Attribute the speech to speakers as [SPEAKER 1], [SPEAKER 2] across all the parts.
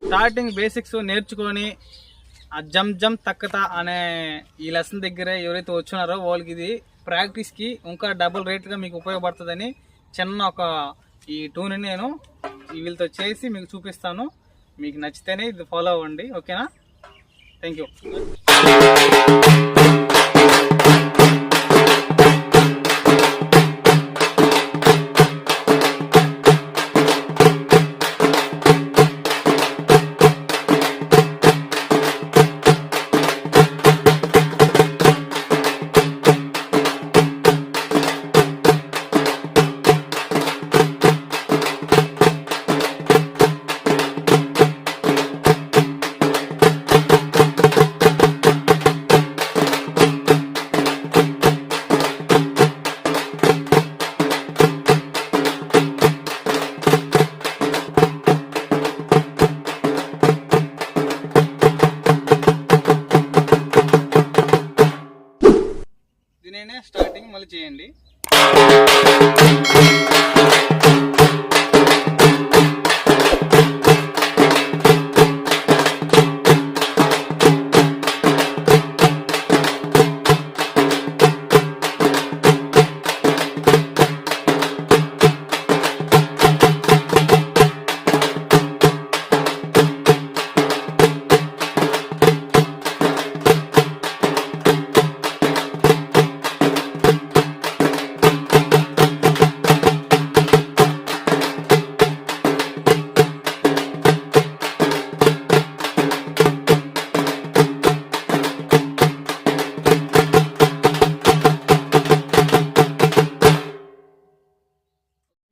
[SPEAKER 1] Starting basics నేర్చుకొని ఆ జమ్ తక్కత అనే ఈ లెసన్ దగ్గర ఎవరైతే వచ్చినారో వాళ్ళకి ఇది ప్రాక్టీస్కి ఇంకా డబుల్ రేట్గా మీకు ఉపయోగపడుతుందని చిన్న ఒక ఈ టూని నేను వీళ్ళతో చేసి మీకు చూపిస్తాను. మీకు నచ్చితేనే ఇది ఫాలో అవ్వండి, ఓకేనా? Thank you. దీనినే స్టార్టింగ్ మళ్ళీ చేయండి.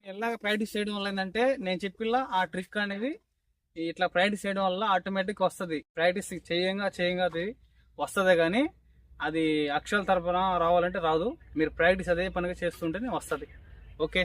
[SPEAKER 1] ఎలాగ ప్రాక్టీస్ చేయడం వల్ల ఏంటంటే నేను చెప్పిలా ఆ ట్రిక్ అనేది ఇట్లా ప్రాక్టీస్ చేయడం వల్ల ఆటోమేటిక్ వస్తుంది. ప్రాక్టీస్ చేయంగా అది వస్తుంది, కానీ అది అక్షరాల తరపున రావాలంటే రాదు. మీరు ప్రాక్టీస్ అదే పనిగా చేస్తుంటేనే వస్తుంది. ఓకే.